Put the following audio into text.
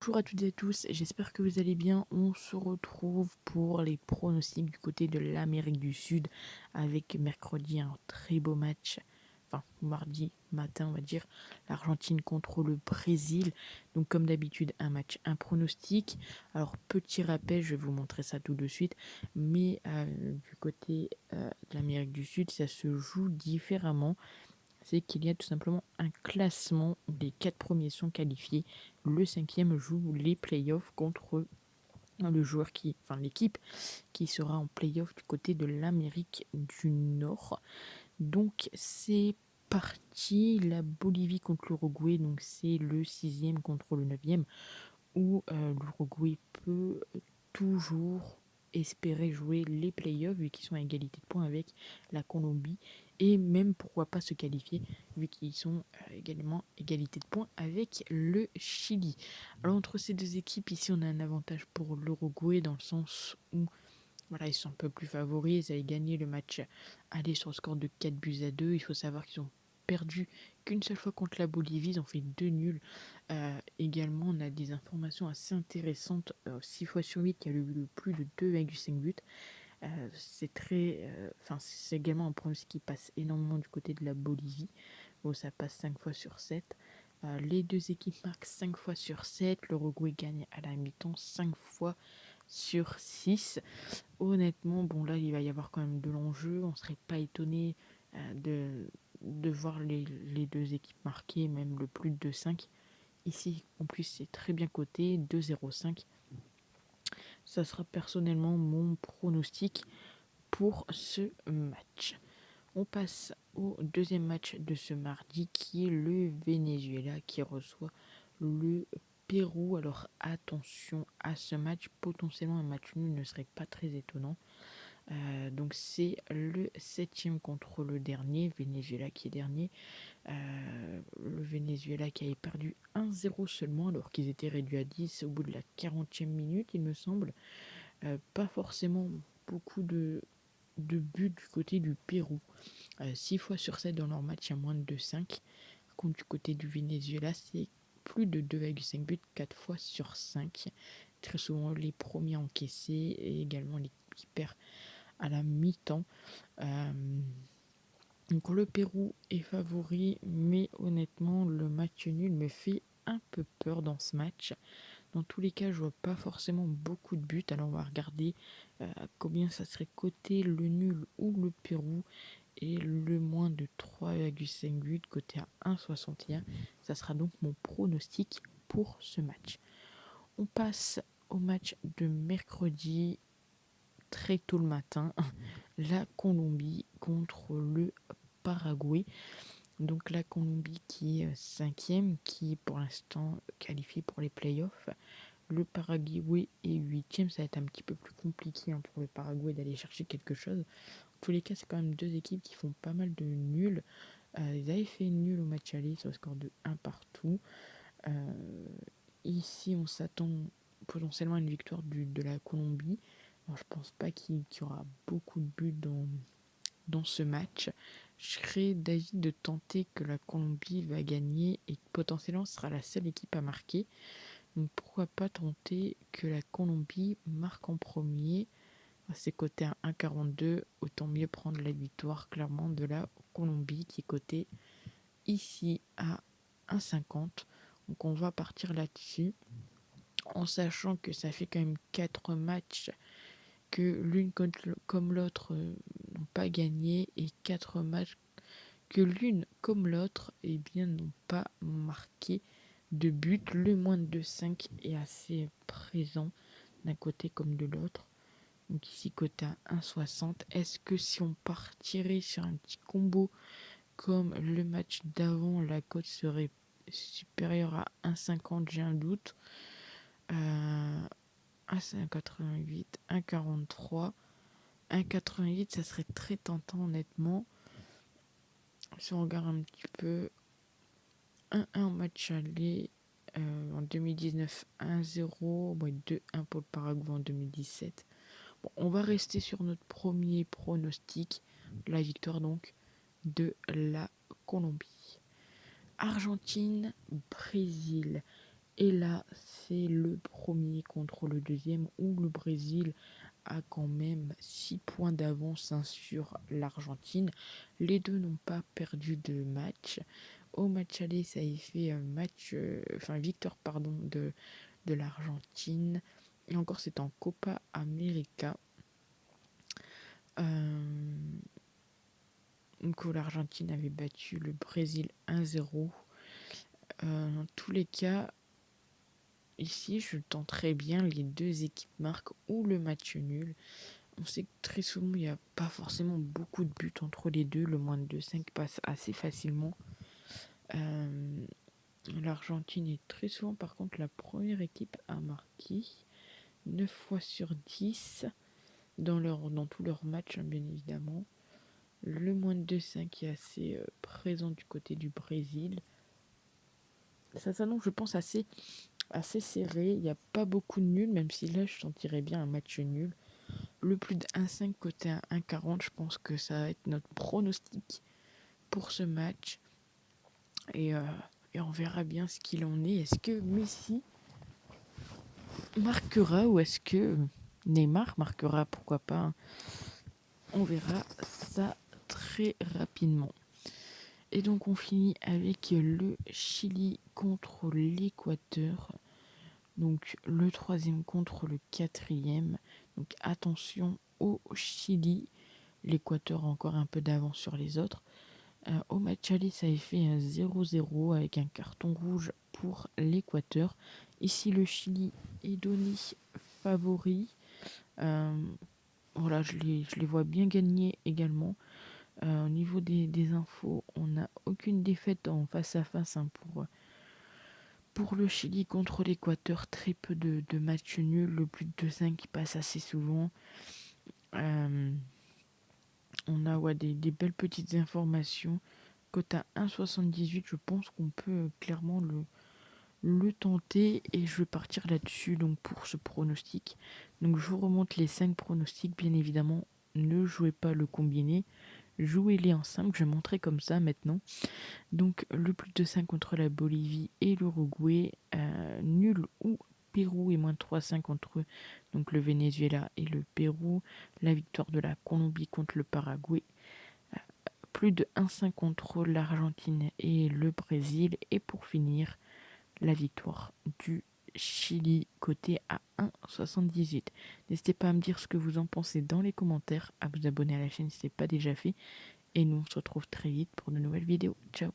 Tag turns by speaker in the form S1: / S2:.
S1: Bonjour à toutes et à tous, j'espère que vous allez bien. On se retrouve pour les pronostics du côté de l'Amérique du Sud avec mercredi un très beau match, enfin mardi matin on va dire, l'Argentine contre le Brésil. Donc comme d'habitude un match, un pronostic. Alors petit rappel, je vais vous montrer ça tout de suite, mais du côté de l'Amérique du Sud ça se joue différemment. C'est qu'il y a tout simplement un classement où les 4 premiers sont qualifiés. Le 5e joue les playoffs contre le joueur enfin l'équipe qui sera en playoff du côté de l'Amérique du Nord. Donc c'est parti, la Bolivie contre l'Uruguay, donc c'est le 6e contre le 9e, où l'Uruguay peut toujours espérer jouer les playoffs vu qu'ils sont à égalité de points avec la Colombie et même pourquoi pas se qualifier vu qu'ils sont également égalité de points avec le Chili. Alors entre ces deux équipes ici on a un avantage pour l'Uruguay dans le sens où voilà, ils sont un peu plus favoris, ils avaient gagné le match aller sur le score de 4-2. Il faut savoir qu'ils ont perdu qu'une seule fois contre la Bolivie, ils ont fait 2 nuls. Également, on a des informations assez intéressantes. 6 fois sur 8, il y a eu plus de 2,5 buts. C'est c'est également un pronostic qui passe énormément du côté de la Bolivie, où ça passe 5 fois sur 7. Les deux équipes marquent 5 fois sur 7. L'Uruguay gagne à la mi-temps 5 fois sur 6. Honnêtement, bon là, il va y avoir quand même de l'enjeu. On serait pas étonné de voir les deux équipes marquer, même le plus de 5. Ici, en plus, c'est très bien coté, 2,05. Ça sera personnellement mon pronostic pour ce match. On passe au deuxième match de ce mardi qui est le Venezuela qui reçoit le Pérou. Alors attention à ce match, potentiellement un match nul ne serait pas très étonnant. Donc c'est le 7e contre le dernier, Venezuela qui est dernier. Le Venezuela qui avait perdu 1-0 seulement alors qu'ils étaient réduits à 10 au bout de la 40e minute il me semble. Pas forcément beaucoup de buts du côté du Pérou. 6 fois sur 7 dans leur match, il y a moins de 2,5. Par contre, du côté du Venezuela, c'est plus de 2,5 buts, 4 fois sur 5. Très souvent les premiers encaissés et également l'équipe qui perd à la mi-temps. Euh, donc le Pérou est favori, mais honnêtement, le match nul me fait un peu peur dans ce match. Dans tous les cas, je vois pas forcément beaucoup de buts. Alors on va regarder combien ça serait coté le nul ou le Pérou. Et le moins de 3,5 buts coté à 1,61. Ça sera donc mon pronostic pour ce match. On passe au match de mercredi très tôt le matin. La Colombie contre le Paraguay. Donc la Colombie qui est 5e, qui est pour l'instant qualifiée pour les playoffs. Le Paraguay est 8e, ça va être un petit peu plus compliqué pour le Paraguay d'aller chercher quelque chose. En tous les cas, c'est quand même deux équipes qui font pas mal de nuls. Ils avaient fait nul au match aller sur le score de 1 partout. Euh, Ici, on s'attend potentiellement à une victoire de la Colombie. Alors, je pense pas qu'il y aura beaucoup de buts dans ce match. Je serais d'avis de tenter que la Colombie va gagner et potentiellement ce sera la seule équipe à marquer. Donc pourquoi pas tenter que la Colombie marque en premier. C'est coté à 1,42. Autant mieux prendre la victoire clairement de la Colombie qui est cotée ici à 1,50. Donc on va partir là-dessus en sachant que ça fait quand même 4 matchs que l'une comme l'autre n'ont pas gagné et 4 matchs que l'une comme l'autre n'ont pas marqué de but. Le moins de 2,5 est assez présent d'un côté comme de l'autre. Donc ici coté à 1,60. Est-ce que si on partirait sur un petit combo comme le match d'avant, la cote serait supérieure à 1,50? J'ai un doute. 1,88, 1,43. 1,88, ça serait très tentant honnêtement. Si on regarde un petit peu, 1-1 match aller en 2019, 1-0, 2-1 pour le Paraguay en 2017. Bon, on va rester sur notre premier pronostic, la victoire donc de la Colombie. Argentine, Brésil. Et là, c'est le premier contre le deuxième où le Brésil a quand même 6 points d'avance sur l'Argentine. Les deux n'ont pas perdu de match. Au match aller, ça a fait victoire de l'Argentine. Et encore, c'est en Copa América. Donc, l'Argentine avait battu le Brésil 1-0. Dans tous les cas, ici, je tenterais bien les deux équipes marquent ou le match nul. On sait que très souvent, il n'y a pas forcément beaucoup de buts entre les deux. Le moins de 2-5 passe assez facilement. L'Argentine est très souvent, par contre, la première équipe à marquer 9 fois sur 10 dans tous leurs matchs, hein, bien évidemment. Le moins de 2-5 est assez présent du côté du Brésil. Ça s'annonce, je pense, assez serré. Il n'y a pas beaucoup de nuls, même si là, je sentirais bien un match nul. Le plus de 1,5 côté à 1,40, je pense que ça va être notre pronostic pour ce match. Et on verra bien ce qu'il en est. Est-ce que Messi marquera ou est-ce que Neymar marquera? Pourquoi pas? On verra ça très rapidement. Et donc on finit avec le Chili contre l'Équateur. Donc le troisième contre le quatrième. Donc attention au Chili. L'Équateur a encore un peu d'avance sur les autres. Au match aller, ça a fait un 0-0 avec un carton rouge pour l'Équateur. Ici, le Chili est donné favori. Voilà, je les vois bien gagner également. Au niveau des infos, on n'a aucune défaite en face à face pour le Chili contre l'Équateur. Très peu de matchs nuls. Le plus de 2-5 qui passe assez souvent. On a des belles petites informations. Cote à 1,78, je pense qu'on peut clairement le tenter et je vais partir là-dessus donc pour ce pronostic. Donc je vous remonte les 5 pronostics, bien évidemment, ne jouez pas le combiné, jouez-les en simple, je vais montrer comme ça maintenant. Donc le plus de 5 contre la Bolivie et l'Uruguay, nul ou Pérou et moins de 3,5 contre eux, donc le Venezuela et le Pérou, la victoire de la Colombie contre le Paraguay, plus de 1,5 contre l'Argentine et le Brésil, et pour finir, la victoire du Chili côté à 1,78. N'hésitez pas à me dire ce que vous en pensez dans les commentaires, à vous abonner à la chaîne si ce n'est pas déjà fait, et nous on se retrouve très vite pour de nouvelles vidéos. Ciao.